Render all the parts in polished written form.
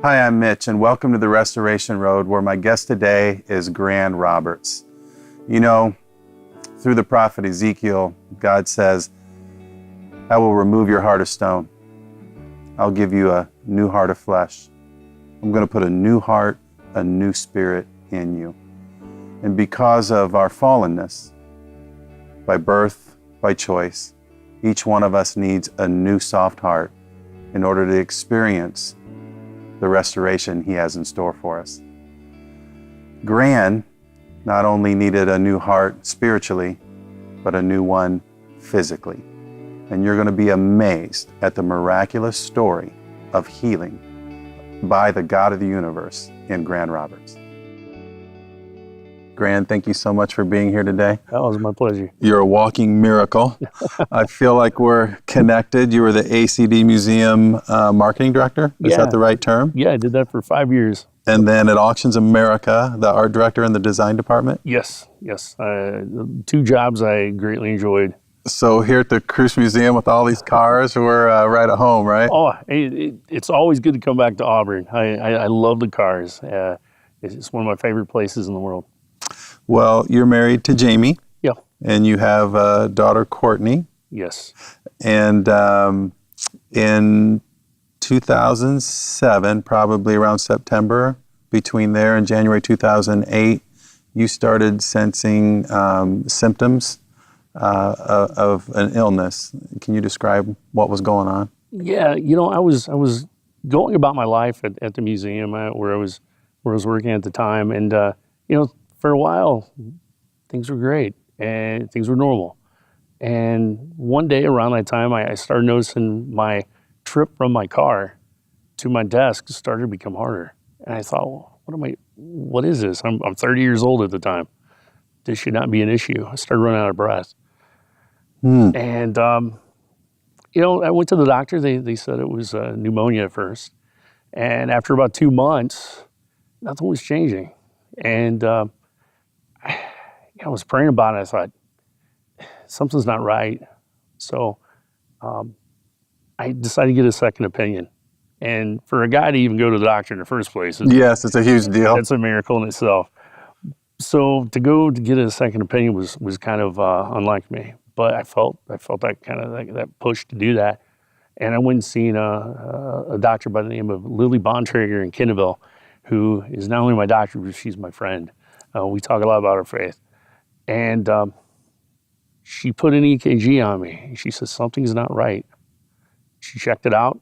Hi, I'm Mitch, and welcome to the Restoration Road, where my guest today is Gran Roberts. You know, through the prophet Ezekiel, God says, I will remove your heart of stone. I'll give you a new heart of flesh. I'm going to put a new heart, a new spirit in you. And because of our fallenness, by birth, by choice, each one of us needs a new soft heart in order to experience the restoration He has in store for us. Gran not only needed a new heart spiritually, but a new one physically. And you're going to be amazed at the miraculous story of healing by the God of the universe in Gran Roberts. Gran, thank you so much for being here today. That was my pleasure. You're a walking miracle. I feel like we're connected. You were the ACD Museum marketing director. Is that the right term? Yeah, I did that for 5 years. And then at Auctions America, the art director in the design department? Yes. 2 jobs I greatly enjoyed. So here at the Kruse Museum with all these cars, we're right at home, right? Oh, it's always good to come back to Auburn. I love the cars. It's one of my favorite places in the world. Well, you're married to Jamie. Yeah. And you have a daughter, Courtney. Yes. And in 2007, probably around September, between there and January 2008, you started sensing symptoms of an illness. Can you describe what was going on? Yeah, I was going about my life at the museum where I was working at the time, and for a while things were great and things were normal. And one day around that time, I started noticing my trip from my car to my desk started to become harder. And I thought, well, what is this? I'm 30 years old at the time. This should not be an issue. I started running out of breath. And, I went to the doctor. They said it was pneumonia at first. And after about 2 months, nothing was changing. And I was praying about it. I thought, something's not right. So I decided to get a second opinion. And for a guy to even go to the doctor in the first place, yes, it's a huge deal. It's a miracle in itself. So to go to get a second opinion was kind of unlike me. But I felt that kind of that push to do that. And I went and seen a doctor by the name of Lily Bontrager in Kenneville, who is not only my doctor, but she's my friend. We talk a lot about our faith. And she put an EKG on me. She said, something's not right. She checked it out.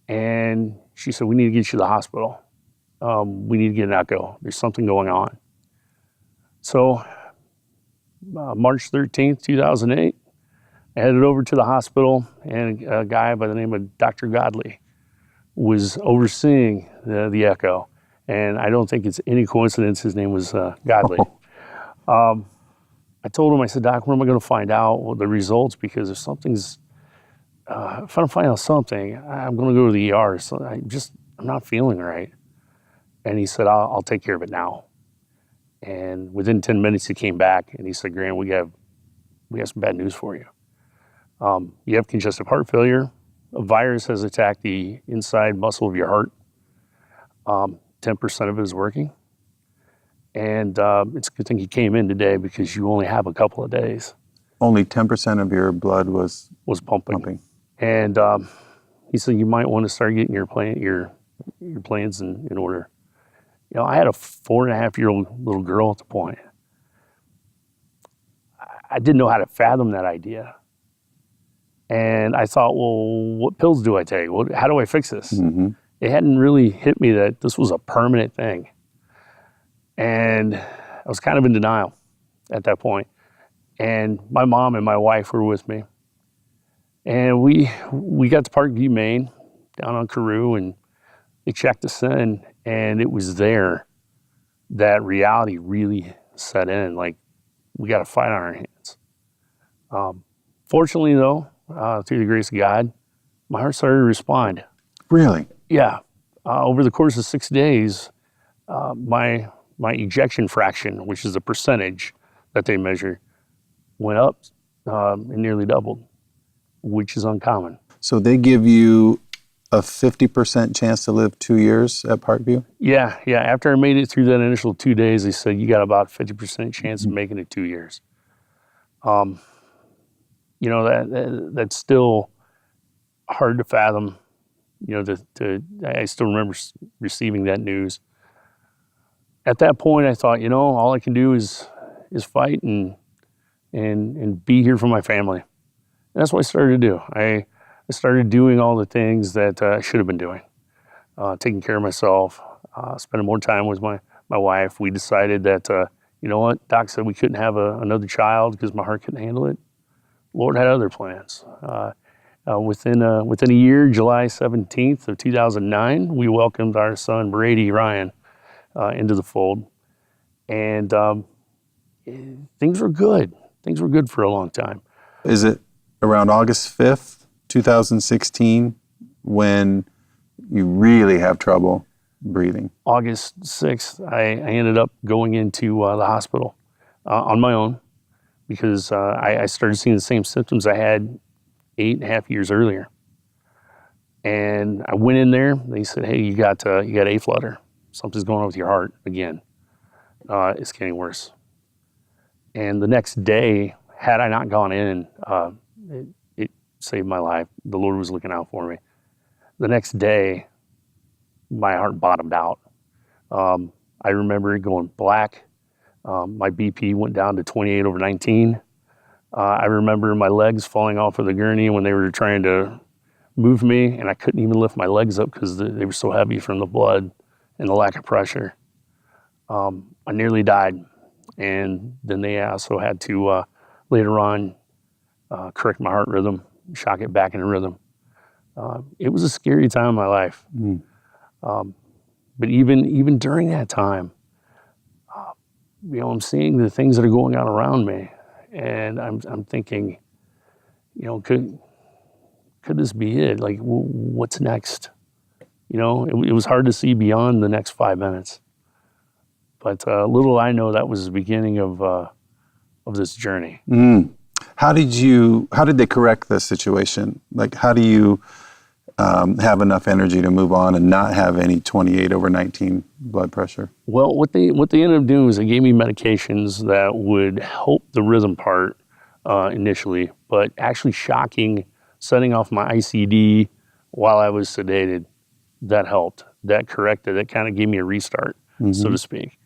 And she said, we need to get you to the hospital. We need to get an echo. There's something going on. So March 13th, 2008, I headed over to the hospital, and a guy by the name of Dr. Godley was overseeing the echo. And I don't think it's any coincidence his name was Godley. I told him, I said, Doc, where am I going to find out the results? Because if something's, if I don't find out something, I'm going to go to the ER. So I'm not feeling right. And he said, I'll take care of it now. And within 10 minutes, he came back and he said, Gran, we have some bad news for you. You have congestive heart failure. A virus has attacked the inside muscle of your heart. 10% of it is working. And it's a good thing he came in today because you only have a couple of days. Only 10% of your blood was pumping. And he said, you might want to start getting your plans in order. I had a 4.5-year-old little girl at the point. I didn't know how to fathom that idea. And I thought, well, what pills do I take? How do I fix this? Mm-hmm. It hadn't really hit me that this was a permanent thing. And I was kind of in denial at that point. And my mom and my wife were with me. And we got to Parkview, Maine, down on Carew, and they checked us in, and it was there that reality really set in. Like, we got a fight on our hands. Fortunately, though, through the grace of God, my heart started to respond. Really? Yeah. Over the course of 6 days, my ejection fraction, which is the percentage that they measure, went up and nearly doubled, which is uncommon. So they give you a 50% chance to live 2 years at Parkview? Yeah. After I made it through that initial 2 days, they said you got about 50% chance of making it 2 years. That's still hard to fathom. I still remember receiving that news. At that point, I thought, all I can do is fight and be here for my family. And that's what I started to do. I started doing all the things that I should have been doing, taking care of myself, spending more time with my wife. We decided that, Doc said we couldn't have another child because my heart couldn't handle it. Lord had other plans. Within a year, July 17th of 2009, we welcomed our son, Brady Ryan, into the fold. And things were good. Things were good for a long time. Is it around August 5th, 2016, when you really have trouble breathing? August 6th, I ended up going into the hospital on my own because I started seeing the same symptoms I had 8.5 years earlier. And I went in there. They said, "Hey, you got a flutter. Something's going on with your heart again. It's getting worse." And the next day, had I not gone in, it saved my life. The Lord was looking out for me. The next day, my heart bottomed out. I remember it going black. My BP went down to 28/19. I remember my legs falling off of the gurney when they were trying to move me, and I couldn't even lift my legs up because they were so heavy from the blood and the lack of pressure. I nearly died. And then they also had to, later on, correct my heart rhythm, shock it back into rhythm. It was a scary time in my life. But even during that time, I'm seeing the things that are going on around me, and I'm thinking, could this be it? Like, what's next? It was hard to see beyond the next 5 minutes. But little I know, that was the beginning of this journey. How did they correct the situation? Like, how do you have enough energy to move on and not have any 28/19 blood pressure? Well, what they ended up doing is they gave me medications that would help the rhythm part initially, but actually setting off my ICD while I was sedated, that helped. That corrected. That kind of gave me a restart, so to speak.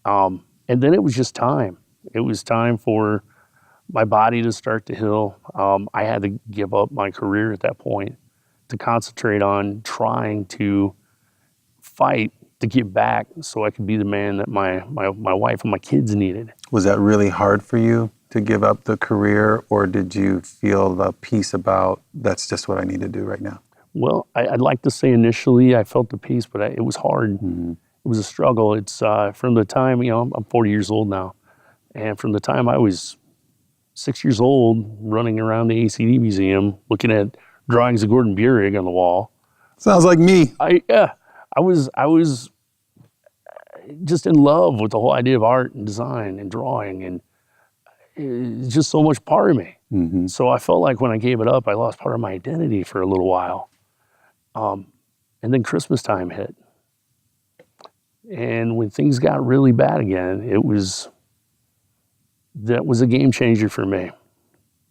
And then it was just time. It was time for my body to start to heal. I had to give up my career at that point to concentrate on trying to fight to get back so I could be the man that my wife and my kids needed. Was that really hard for you to give up the career, or did you feel the peace about that's just what I need to do right now? Well, I'd like to say initially I felt the peace, but it was hard. It was a struggle. It's from the time, I'm 40 years old now. And from the time I was 6 years old, running around the ACD museum, looking at drawings of Gordon Burig on the wall. Sounds like me. I was just in love with the whole idea of art and design and drawing, and it's just so much part of me. So I felt like when I gave it up, I lost part of my identity for a little while. And then Christmas time hit. And when things got really bad again, that was a game changer for me.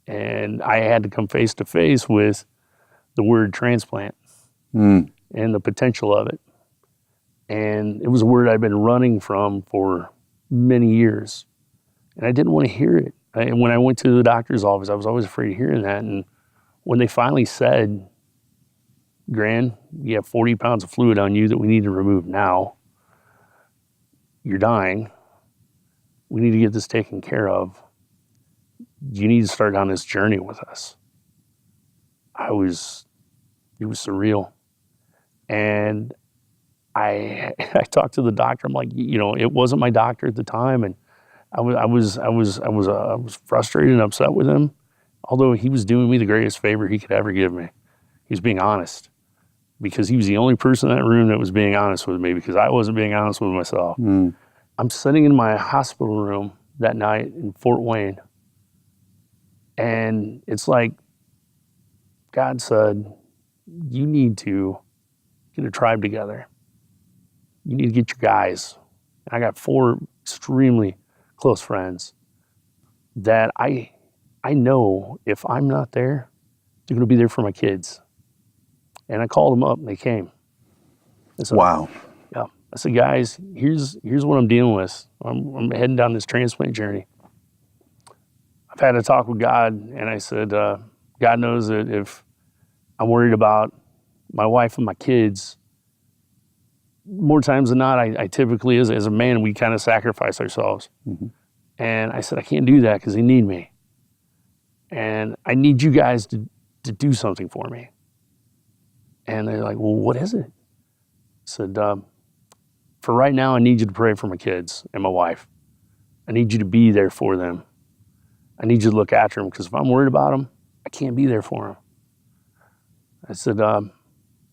And I had to come face to face with the word transplant and the potential of it. And it was a word I'd been running from for many years. And I didn't want to hear it. And when I went to the doctor's office, I was always afraid of hearing that. And when they finally said, "Gran, you have 40 pounds of fluid on you that we need to remove now. You're dying. We need to get this taken care of. You need to start on this journey with us." It was surreal. And I talked to the doctor. I'm like, it wasn't my doctor at the time, and I was frustrated and upset with him, although he was doing me the greatest favor he could ever give me. He was being honest, because he was the only person in that room that was being honest with me, because I wasn't being honest with myself. I'm sitting in my hospital room that night in Fort Wayne, and it's like God said, you need to get a tribe together. You need to get your guys. I got 4 extremely close friends that I know if I'm not there, they're going to be there for my kids. And I called them up and they came. I said, Wow. yeah. I said, guys, here's what I'm dealing with. I'm heading down this transplant journey. I've had a talk with God, and I said, God knows that if I'm worried about my wife and my kids, more times than not, I typically, as a man, we kind of sacrifice ourselves. Mm-hmm. And I said, I can't do that because they need me. And I need you guys to do something for me. And they're like, well, what is it? I said, for right now, I need you to pray for my kids and my wife. I need you to be there for them. I need you to look after them because if I'm worried about them, I can't be there for them. I said, I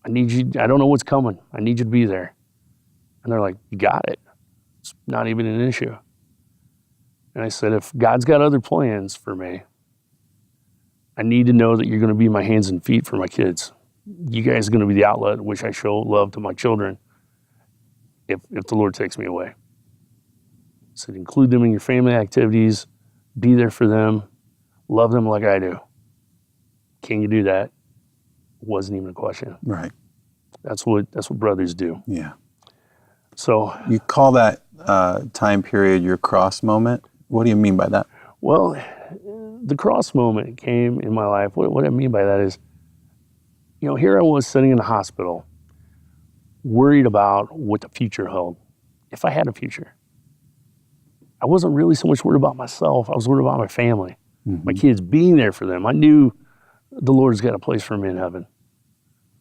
need you, I don't know what's coming. I need you to be there. And they're like, you got it. It's not even an issue. And I said, if God's got other plans for me, I need to know that you're going to be my hands and feet for my kids. You guys are going to be the outlet in which I show love to my children if the Lord takes me away. I said, include them in your family activities, be there for them, love them like I do. Can you do that? Wasn't even a question. Right. That's what brothers do. Yeah. So You call that time period your cross moment. What do you mean by that? well, the cross moment came in my life. What I mean by that is, here I was sitting in the hospital, worried about what the future held, if I had a future. I wasn't really so much worried about myself. I was worried about my family, my kids, being there for them. I knew the Lord's got a place for me in heaven.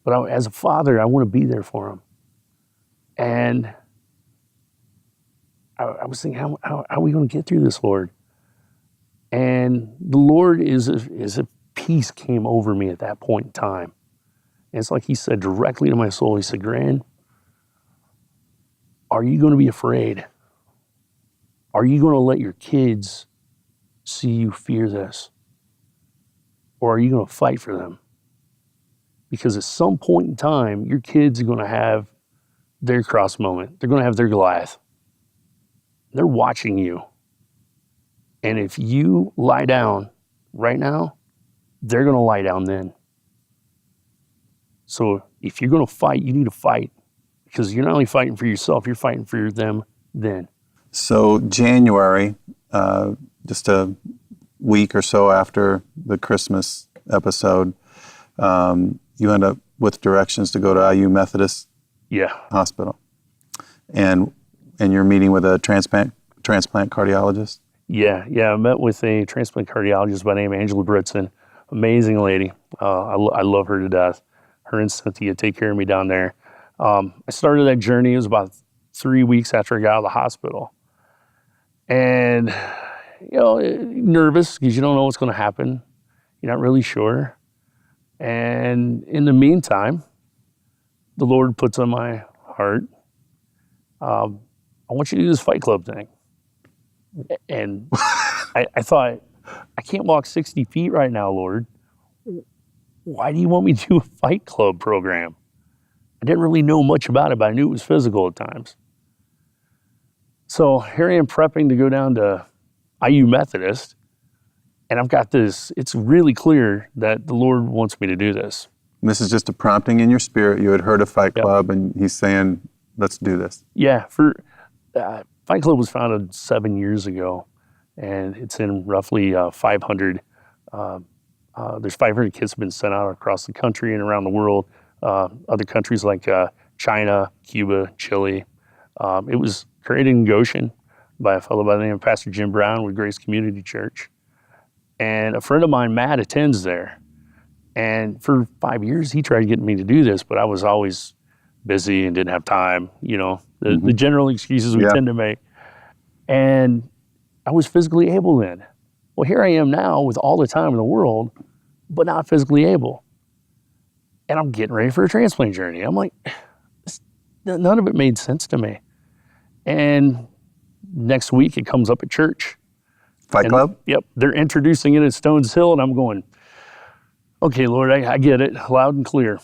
But as a father, I want to be there for them. And I was thinking, how are we going to get through this, Lord? And the Lord is if peace came over me at that point in time. And it's like he said directly to my soul, he said, Gran, are you going to be afraid? Are you going to let your kids see you fear this? Or are you going to fight for them? Because at some point in time, your kids are going to have their cross moment. They're going to have their Goliath. They're watching you. And if you lie down right now, they're going to lie down then. So if you're going to fight, you need to fight. Because you're not only fighting for yourself, you're fighting for them then. So January, just a week or so after the Christmas episode, you end up with directions to go to IU Methodist Hospital. And you're meeting with a transplant cardiologist? Yeah. I met with a transplant cardiologist by the name of Angela Britson. Amazing lady. I love her to death. Her and Cynthia take care of me down there. I started that journey. It was about 3 weeks after I got out of the hospital. And, nervous because you don't know what's going to happen. You're not really sure. And in the meantime, the Lord puts on my heart, I want you to do this Fight Club thing. And I thought, I can't walk 60 feet right now, Lord. Why do you want me to do a Fight Club program? I didn't really know much about it, but I knew it was physical at times. So here I am prepping to go down to IU Methodist, and I've got this, it's really clear that the Lord wants me to do this. And this is just a prompting in your spirit. You had heard of Fight Club, and he's saying, let's do this. Yeah, Fight Club was founded 7 years ago, and it's in roughly 500. There's 500 kids have been sent out across the country and around the world. Other countries like China, Cuba, Chile. It was created in Goshen by a fellow by the name of Pastor Jim Brown with Grace Community Church. And a friend of mine, Matt, attends there. And for 5 years, he tried to get me to do this, but I was always busy and didn't have time, the general excuses we tend to make. And I was physically able then. Well, here I am now with all the time in the world, but not physically able. And I'm getting ready for a transplant journey. I'm like, none of it made sense to me. And next week it comes up at church. Fight Club? Yep. They're introducing it at Stones Hill, and I'm going, okay, Lord, I get it loud and clear.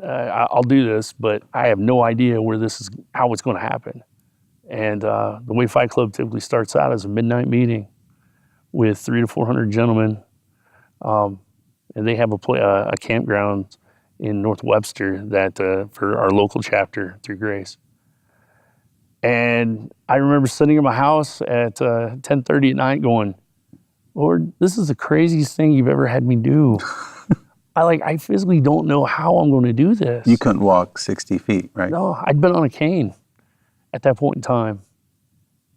I'll do this, but I have no idea how it's going to happen. And the way Fight Club typically starts out is a midnight meeting with 300 to 400 gentlemen. And they have a campground in North Webster that for our local chapter through Grace. And I remember sitting in my house at 10:30 at night going, Lord, this is the craziest thing you've ever had me do. I physically don't know how I'm going to do this. You couldn't walk 60 feet, right? No, I'd been on a cane at that point in time.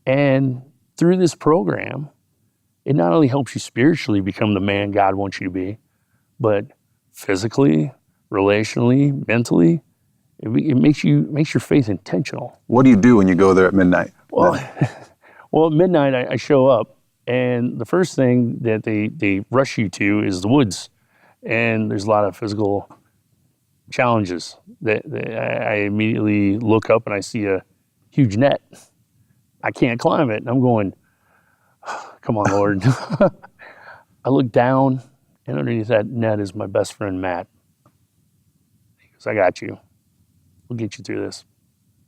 And through this program, it not only helps you spiritually become the man God wants you to be, but physically, relationally, mentally, it makes your faith intentional. What do you do when you go there at midnight? Well, at midnight I show up, and the first thing that they rush you to is the woods, and there's a lot of physical challenges that I immediately look up and I see a huge net. I can't climb it, and I'm going, come on, Lord. I look down, and underneath that net is my best friend, Matt. He goes, I got you. We'll get you through this.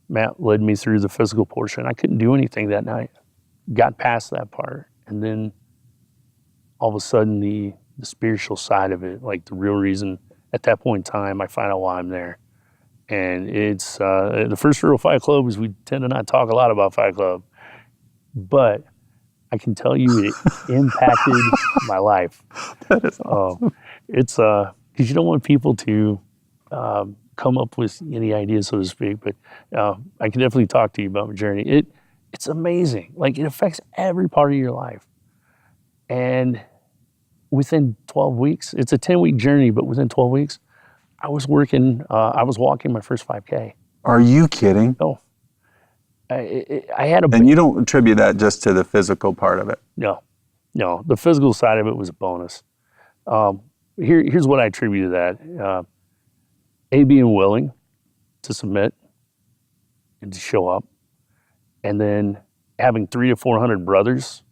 Matt led me through the physical portion. I couldn't do anything that night. Got past that part. And then all of a sudden, the spiritual side of it, like the real reason, at that point in time, I find out why I'm there. And it's the first rule of Fight Club is we tend to not talk a lot about Fight Club. But I can tell you it impacted my life. That is awesome. It's because you don't want people to come up with any ideas, so to speak. But I can definitely talk to you about my journey. It's amazing. Like, it affects every part of your life. And within 12 weeks, it's a 10-week journey, but within 12 weeks, I was walking my first 5K. Are you kidding? No. I had a... And you don't attribute that just to the physical part of it? No. The physical side of it was a bonus. Here's what I attribute to that. Being willing to submit and to show up, and then having 300 to 400 brothers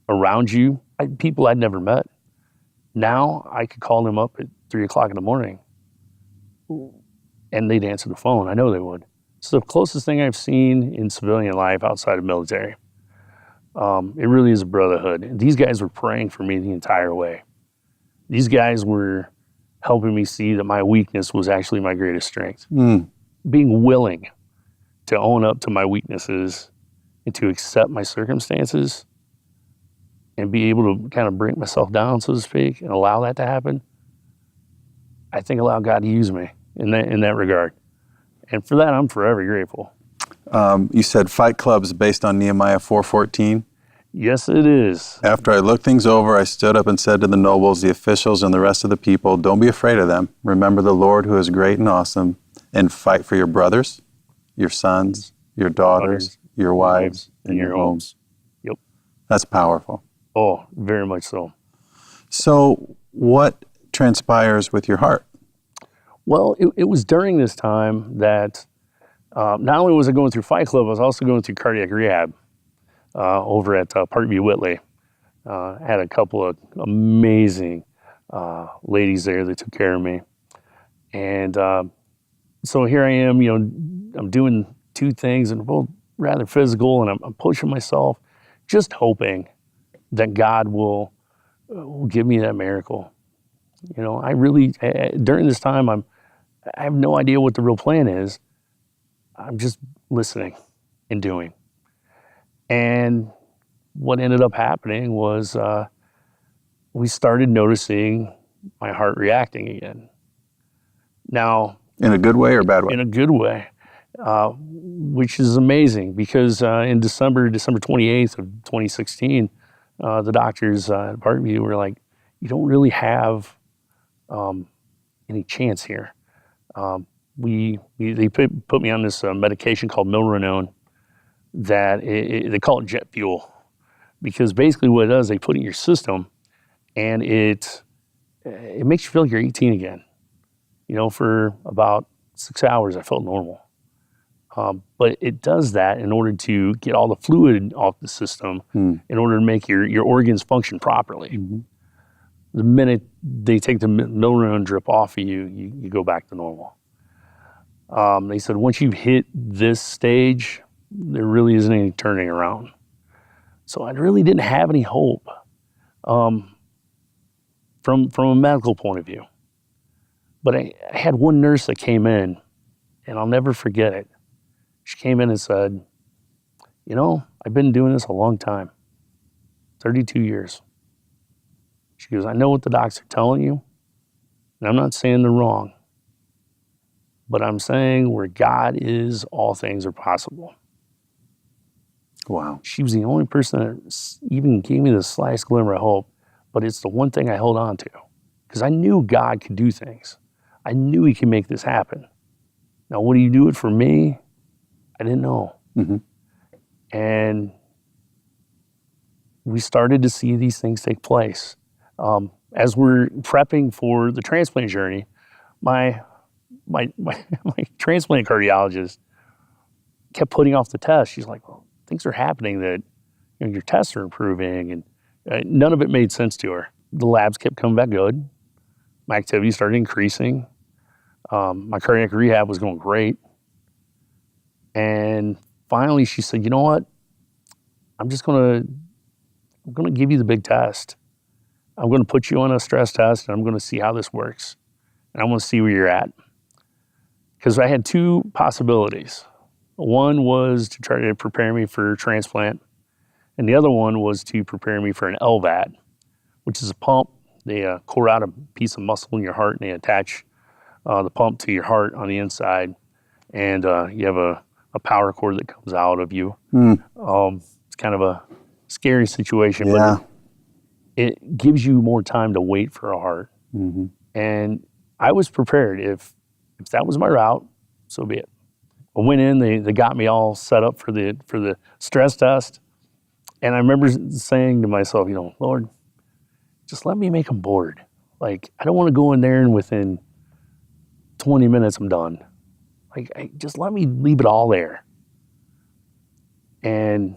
around you, people I'd never met. Now I could call them up at 3 o'clock in the morning, and they'd answer the phone. I know they would. It's the closest thing I've seen in civilian life outside of military. It really is a brotherhood. And these guys were praying for me the entire way. These guys were helping me see that my weakness was actually my greatest strength. Being willing to own up to my weaknesses and to accept my circumstances and be able to kind of break myself down, so to speak, and allow that to happen, I think allowed God to use me in that regard. And for that, I'm forever grateful. You said Fight Club's based on Nehemiah 4:14. Yes, it is. After I looked things over, I stood up and said to the nobles, the officials, and the rest of the people, don't be afraid of them. Remember the Lord who is great and awesome, and fight for your brothers, your sons, your daughters, your wives, and your homes. Yep. That's powerful. Oh, very much so. So what transpires with your heart? Well, it was during this time that not only was I going through Fight Club, I was also going through cardiac rehab over at Parkview Whitley. Had a couple of amazing ladies there that took care of me. And so here I am, I'm doing two things and both rather physical, and I'm pushing myself, just hoping that God will give me that miracle. I really, during this time, I have no idea what the real plan is. I'm just listening and doing. And what ended up happening was we started noticing my heart reacting again. Now, in a good way or bad way? In a good way, which is amazing because in December 28th of 2016, the doctors at Parkview were like, you don't really have any chance here. They put me on this medication called milrinone that they call it jet fuel, because basically what it does, they put it in your system and it makes you feel like you're 18 again. For about 6 hours, I felt normal. But it does that in order to get all the fluid off the system in order to make your organs function properly. Mm-hmm. The minute they take the milrinone drip off of you, you go back to normal. They said, once you've hit this stage, there really isn't any turning around. So I really didn't have any hope from a medical point of view. But I had one nurse that came in, and I'll never forget it. She came in and said, I've been doing this a long time, 32 years. She goes, I know what the docs are telling you, and I'm not saying they're wrong, but I'm saying where God is, all things are possible. Wow. She was the only person that even gave me the slightest glimmer of hope, but it's the one thing I held on to because I knew God could do things. I knew he could make this happen. Now, would he do it for me? I didn't know. Mm-hmm. And we started to see these things take place. As we're prepping for the transplant journey, my transplant cardiologist kept putting off the test. She's like, well, things are happening that your tests are improving, and none of it made sense to her. The labs kept coming back good. My activity started increasing. My cardiac rehab was going great. And finally she said, you know what? I'm going to give you the big test. I'm going to put you on a stress test, and I'm going to see how this works. And I want to see where you're at. Because I had two possibilities. One was to try to prepare me for transplant, and the other one was to prepare me for an LVAD, which is a pump. They core out a piece of muscle in your heart, and they attach the pump to your heart on the inside, and you have a power cord that comes out of you. It's kind of a scary situation, but it gives you more time to wait for a heart. Mm-hmm. And I was prepared. If that was my route, so be it. I went in, they got me all set up for the stress test. And I remember saying to myself, Lord, just let me make them bored. Like, I don't want to go in there and within 20 minutes I'm done. Like, just let me leave it all there. And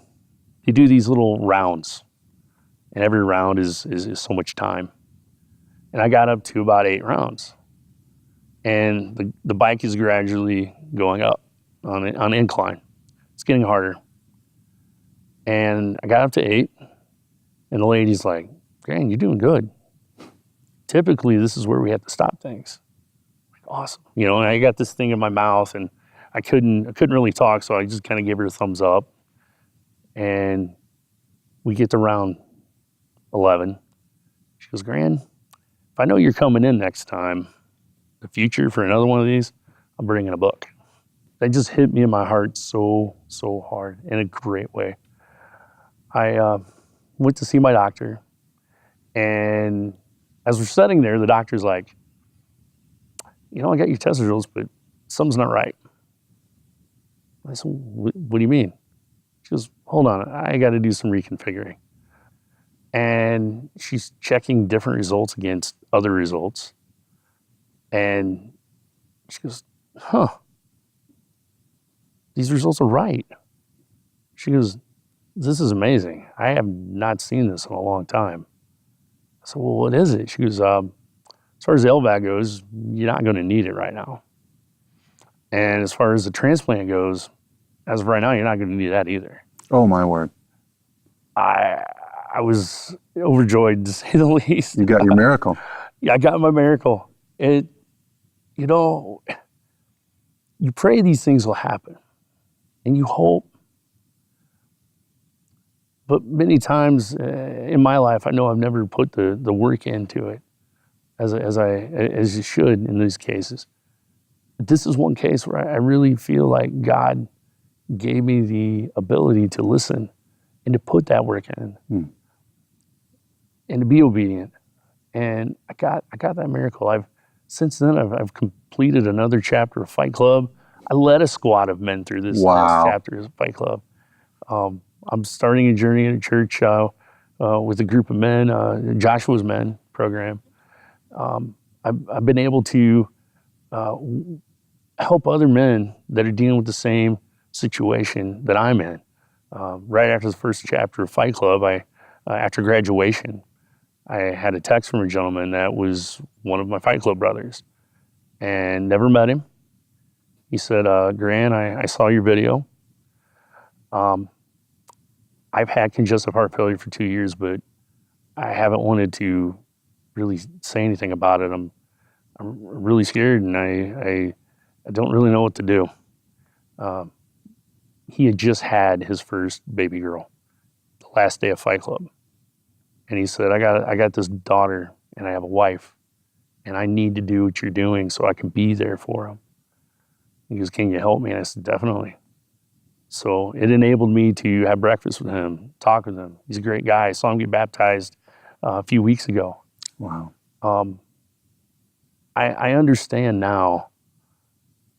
they do these little rounds, and every round is so much time. And I got up to about 8 rounds, and the bike is gradually going up on an incline. It's getting harder. And I got up to 8, and the lady's like, Gran, you're doing good. Typically, this is where we have to stop things. Like, awesome. And I got this thing in my mouth, and I couldn't really talk, so I just kind of gave her a thumbs up. And we get to round 11. She goes, Gran, if I know you're coming in next time, the future for another one of these, I'm bringing a book. That just hit me in my heart so hard in a great way. I went to see my doctor, and as we're sitting there, the doctor's like, I got your test results, but something's not right. I said, what do you mean? She goes, hold on, I got to do some reconfiguring. And she's checking different results against other results. And she goes, these results are right. She goes, this is amazing. I have not seen this in a long time. I said, well, what is it? She goes, as far as the LVAD goes, you're not going to need it right now. And as far as the transplant goes, as of right now, you're not going to need that either. Oh, my word. I was overjoyed, to say the least. You got your miracle. Yeah, I got my miracle. You pray these things will happen, and you hope. But many times in my life, I know I've never put the work into it as you should in these cases. This is one case where I really feel like God gave me the ability to listen and to put that work in and to be obedient. And I got that miracle. Since then I've completed another chapter of Fight Club. I led a squad of men through this last chapter of Fight Club. I'm starting a journey at a church with a group of men, Joshua's Men program. I've been able to help other men that are dealing with the same situation that I'm in. Right after the first chapter of Fight Club, after graduation, I had a text from a gentleman that was one of my Fight Club brothers, and never met him. He said, Gran, I saw your video. I've had congestive heart failure for 2 years, but I haven't wanted to really say anything about it. I'm really scared, and I don't really know what to do. He had just had his first baby girl the last day of Fight Club. And he said, I got this daughter, and I have a wife, and I need to do what you're doing so I can be there for him. He goes, can you help me? And I said, definitely. So it enabled me to have breakfast with him, talk with him. He's a great guy. I saw him get baptized a few weeks ago. Wow. I understand now,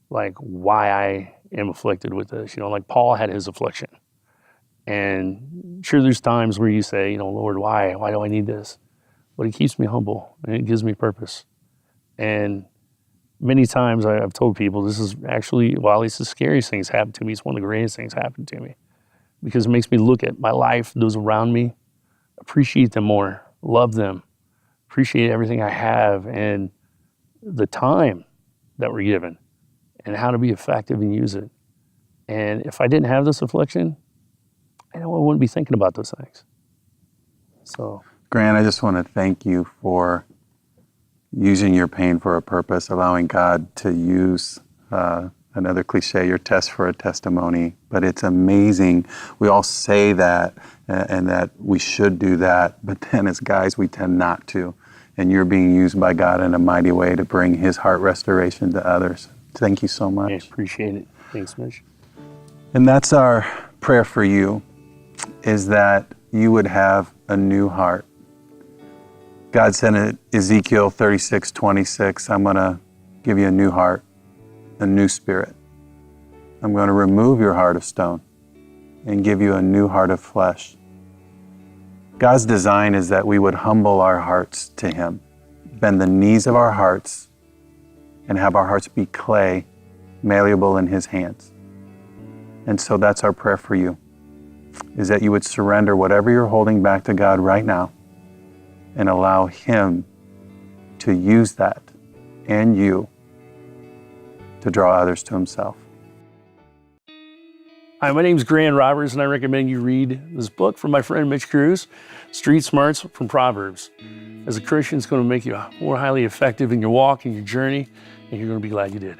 like, why I am afflicted with this. You know, like Paul had his affliction. And sure, there's times where you say, you know, Lord, why? Why do I need this? But it keeps me humble, and it gives me purpose. And many times I've told people this is actually, while it's the scariest things happened to me, it's one of the greatest things happened to me, because it makes me look at my life, those around me, appreciate them more, love them, appreciate everything I have, and the time that we're given, and how to be effective and use it. And if I didn't have this affliction, I know I wouldn't be thinking about those things. So, Gran, I just want to thank you for using your pain for a purpose, allowing God to use, another cliche, your test for a testimony. But it's amazing. We all say that and that we should do that, but then as guys, we tend not to. And you're being used by God in a mighty way to bring his heart restoration to others. Thank you so much. I appreciate it. Thanks, Mitch. And that's our prayer for you, is that you would have a new heart. God said in Ezekiel 36:26, I'm going to give you a new heart, a new spirit. I'm going to remove your heart of stone and give you a new heart of flesh. God's design is that we would humble our hearts to him, bend the knees of our hearts, and have our hearts be clay, malleable in his hands. And so that's our prayer for you, is that you would surrender whatever you're holding back to God right now and allow him to use that and you to draw others to himself. Hi, my name's Gran Roberts, and I recommend you read this book from my friend Mitch Kruse, Street Smarts from Proverbs. As a Christian, it's going to make you more highly effective in your walk and your journey, and you're going to be glad you did.